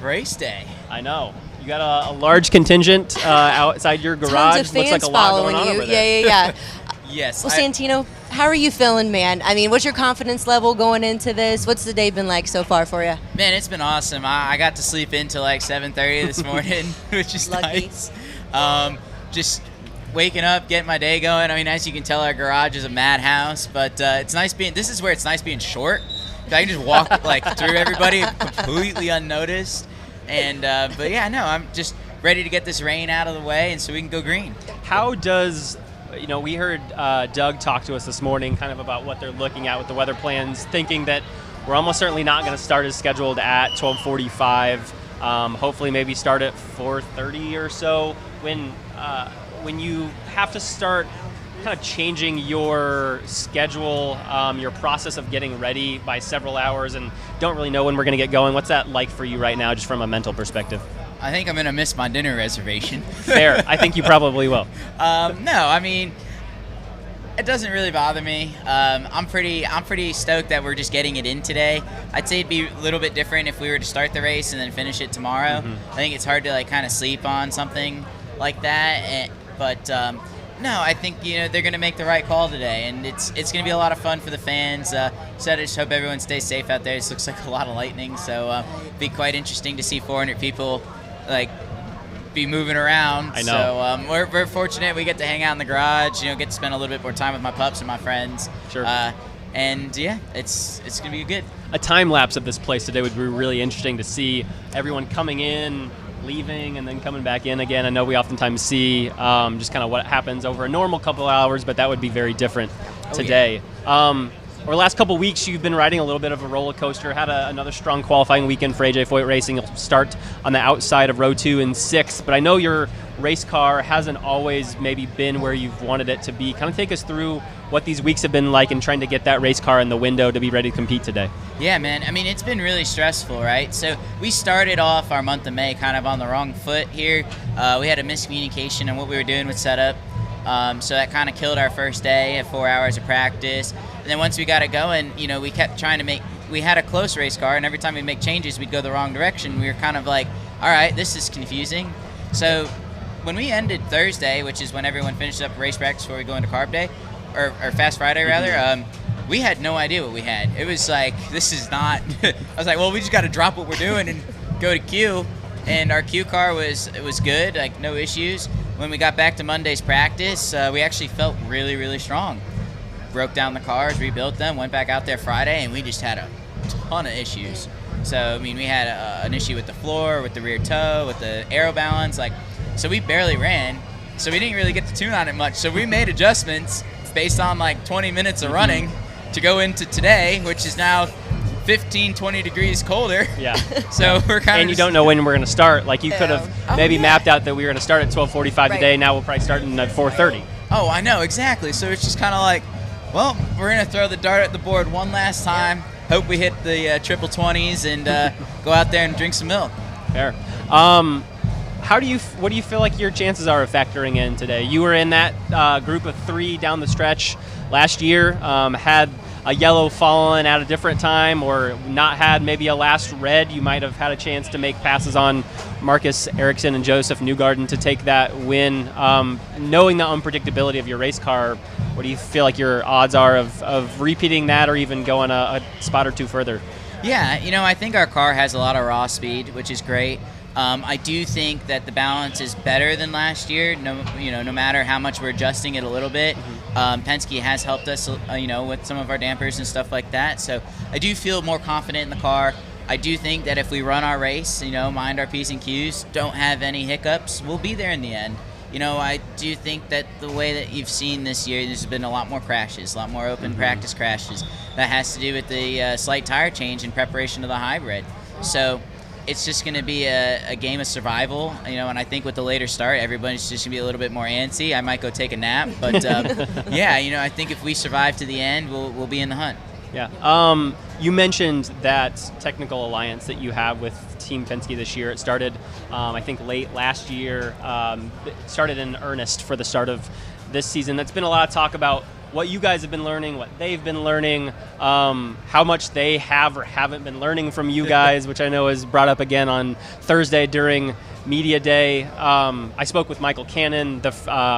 race day. I know. You got a large contingent outside your garage. Tons of fans Looks like a lot following going on you. over there. Yeah. Yes. Well, Santino, how are you feeling, man? I mean, what's your confidence level going into this? What's the day been like so far for you? Man, it's been awesome. I got to sleep in till like 7:30 this morning, which is Lucky. nice. Just waking up, getting my day going. I mean, as you can tell, our garage is a madhouse, but it's nice being. This is where it's nice being short. I can just walk like through everybody completely unnoticed. And but yeah, no, I'm just ready to get this rain out of the way, and so we can go green. How does, we heard Doug talk to us this morning kind of about what they're looking at with the weather plans, thinking that we're almost certainly not going to start as scheduled at 12:45. Hopefully maybe start at 4:30 or so. When you have to start kind of changing your schedule, your process of getting ready by several hours and don't really know when we're going to get going, what's that like for you right now just from a mental perspective? I think I'm going to miss my dinner reservation. Fair. I think you probably will. No, I mean, it doesn't really bother me. I'm pretty stoked that we're just getting it in today. I'd say it'd be a little bit different if we were to start the race and then finish it tomorrow. I think it's hard to like kind of sleep on something like that. But no, I think they're going to make the right call today, and it's going to be a lot of fun for the fans. I just hope everyone stays safe out there. This looks like a lot of lightning, so it'd be quite interesting to see 400 people like be moving around. I know. So we're fortunate we get to hang out in the garage. Get to spend a little bit more time with my pups and my friends. Sure. And yeah, it's going to be good. A time lapse of this place today would be really interesting to see everyone coming in, leaving, and then coming back in again. I know we oftentimes see just kind of what happens over a normal couple hours, but that would be very different today. Yeah. Over the last couple weeks, you've been riding a little bit of a roller coaster. Had another strong qualifying weekend for AJ Foyt Racing. You'll start on the outside of row 2 and 6, but I know your race car hasn't always maybe been where you've wanted it to be. Kind of take us through what these weeks have been like in trying to get that race car in the window to be ready to compete today. Yeah, man. I mean, it's been really stressful, right? So we started off our month of May kind of on the wrong foot here. We had a miscommunication on what we were doing with setup. So that kind of killed our first day at 4 hours of practice. And then once we got it going, we kept trying to we had a close race car, and every time we make changes, we'd go the wrong direction. We were kind of like, all right, this is confusing. So when we ended Thursday, which is when everyone finishes up race practice before we go into Carb Day, or Fast Friday rather, we had no idea what we had. It was like, this is not, I was like, well, we just got to drop what we're doing and go to Q. And our Q car was good, like no issues. When we got back to Monday's practice, we actually felt really, really strong. Broke down the cars, rebuilt them, went back out there Friday, and we just had a ton of issues. So, I mean, we had an issue with the floor, with the rear toe, with the aero balance. So we barely ran. So we didn't really get to tune on it much. So we made adjustments based on like 20 minutes of running to go into today, which is now 15, 20 degrees colder. Yeah. So we're kind of. And you don't know when we're going to start. Like you could have maybe mapped out that we were going to start at 12:45 today. Now we'll probably start at 4:30. Oh, I know, exactly. So it's just kind of like, well, we're going to throw the dart at the board one last time. Hope we hit the triple 20s and go out there and drink some milk. Fair. What do you feel like your chances are of factoring in today? You were in that group of 3 down the stretch last year, had a yellow fallen at a different time or not had maybe a last red. You might have had a chance to make passes on Marcus Ericsson and Joseph Newgarden to take that win. Knowing the unpredictability of your race car, what do you feel like your odds are of repeating that or even going a spot or 2 further? Yeah, I think our car has a lot of raw speed, which is great. I do think that the balance is better than last year. No matter how much we're adjusting it a little bit. Penske has helped us, with some of our dampers and stuff like that. So I do feel more confident in the car. I do think that if we run our race, mind our P's and Q's, don't have any hiccups, we'll be there in the end. I do think that the way that you've seen this year, there's been a lot more crashes, a lot more open practice crashes. That has to do with the slight tire change in preparation of the hybrid. So it's just going to be a game of survival, and I think with the later start, everybody's just going to be a little bit more antsy. I might go take a nap, but yeah, I think if we survive to the end, we'll be in the hunt. Yeah. You mentioned that technical alliance that you have with Team Penske this year. It started, I think, late last year. It started in earnest for the start of this season. That's been a lot of talk about what you guys have been learning, what they've been learning, how much they have or haven't been learning from you guys, which I know is brought up again on Thursday during media day. I spoke with Michael Cannon the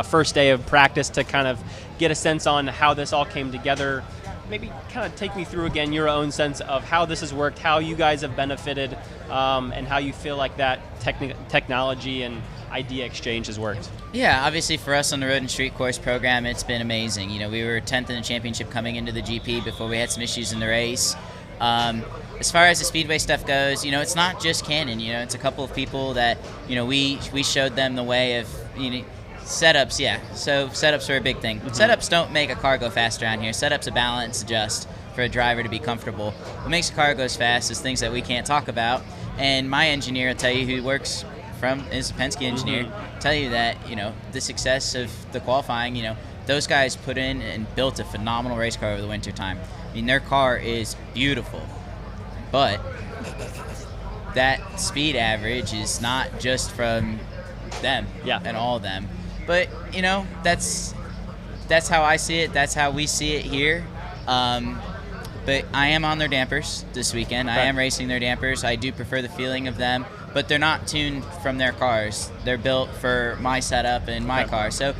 first day of practice to kind of get a sense on how this all came together. Maybe kind of take me through again your own sense of how this has worked, how you guys have benefited, and how you feel like that technology and idea exchange has worked. Yeah, obviously for us on the road and street course program, it's been amazing. You know, we were 10th in the championship coming into the GP before we had some issues in the race. As far as the speedway stuff goes, you know, it's not just Cannon. You know, it's a couple of people that, you know, we showed them the way of, you know, setups. Yeah, so setups are a big thing. Setups don't make a car go fast around here. Setups a balance adjust for a driver to be comfortable. What makes a car goes fast is things that we can't talk about. And my engineer will tell you, who works is a Penske engineer, tell you that, you know, the success of the qualifying, you know, those guys put in and built a phenomenal race car over the winter time. I mean, their car is beautiful, but that speed average is not just from them and all of them. But, you know, that's how I see it. That's how we see it here. But I am on their dampers this weekend. I am racing their dampers. I do prefer the feeling of them, but they're not tuned from their cars. They're built for my setup and my car. So,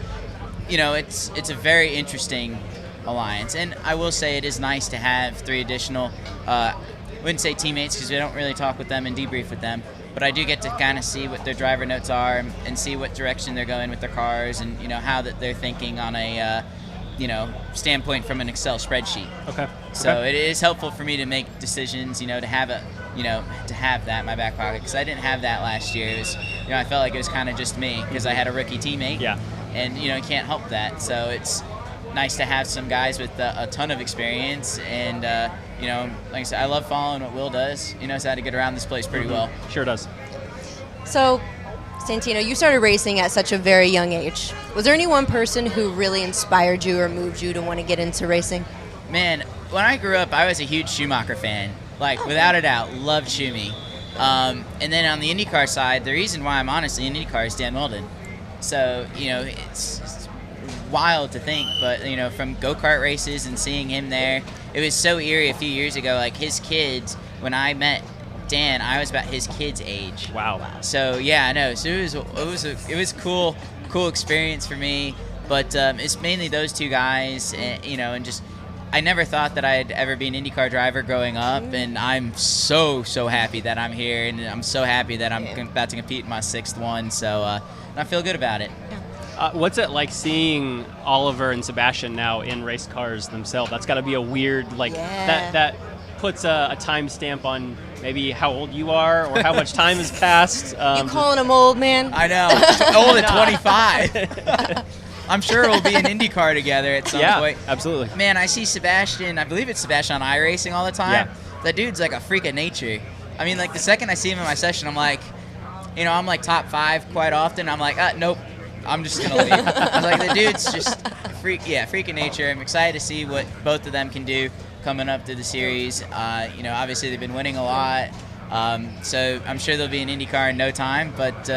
you know, it's a very interesting alliance. And I will say it is nice to have 3 additional, I wouldn't say teammates because we don't really talk with them and debrief with them, but I do get to kind of see what their driver notes are and see what direction they're going with their cars and, you know, how that they're thinking on a, you know, standpoint from an Excel spreadsheet. So it is helpful for me to make decisions, you know, to have to have that in my back pocket, because I didn't have that last year. It was, you know, I felt like it was kind of just me because I had a rookie teammate. And, you know, you can't help that. So it's nice to have some guys with a ton of experience. And, you know, like I said, I love following what Will does. He knows how to get around this place pretty well. Sure does. So, Santino, you started racing at such a very young age. Was there any one person who really inspired you or moved you to want to get into racing? Man, when I grew up, I was a huge Schumacher fan. Like, without a doubt, loved Schumi. And then on the IndyCar side, the reason why I'm honestly in IndyCar is Dan Weldon. So, you know, it's wild to think, but, you know, from go-kart races and seeing him there, it was so eerie a few years ago. Like, his kids, when I met Dan, I was about his kids' age. Wow. So yeah, I know. So it was cool experience for me. But it's mainly those 2 guys, and, you know, and just I never thought that I'd ever be an IndyCar driver growing up, and I'm so happy that I'm here, and I'm so happy that I'm about to compete in my 6th one. So I feel good about it. What's it like seeing Oliver and Sebastian now in race cars themselves? That's got to be a weird, like, that puts a timestamp on maybe how old you are or how much time has passed. You calling him old, man? I know. Old at 25. I'm sure we'll be in IndyCar together at some point. Yeah, absolutely. Man, I see Sebastian, I believe it's Sebastian on iRacing all the time. Yeah. That dude's like a freak of nature. I mean, like, the second I see him in my session, I'm like, you know, I'm like top 5 quite often. I'm like, nope, I'm just going to leave. I was like, the dude's just freak of nature. I'm excited to see what both of them can do coming up to the series. You know, obviously they've been winning a lot. So I'm sure they'll be in IndyCar in no time. But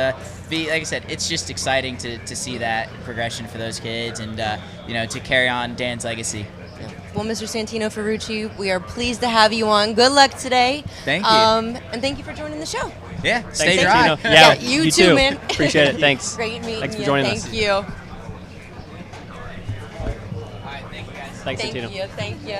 like I said, it's just exciting to see that progression for those kids and, you know, to carry on Dan's legacy. Well, Mr. Santino Ferrucci, we are pleased to have you on. Good luck today. Thank you. And thank you for joining the show. Yeah, stay dry. Yeah, you too, man. Appreciate it. Thanks. Great meeting you. Thanks for joining us. Thank you. All right, thank you, guys. Thanks, Thank Santino. you. Thank you.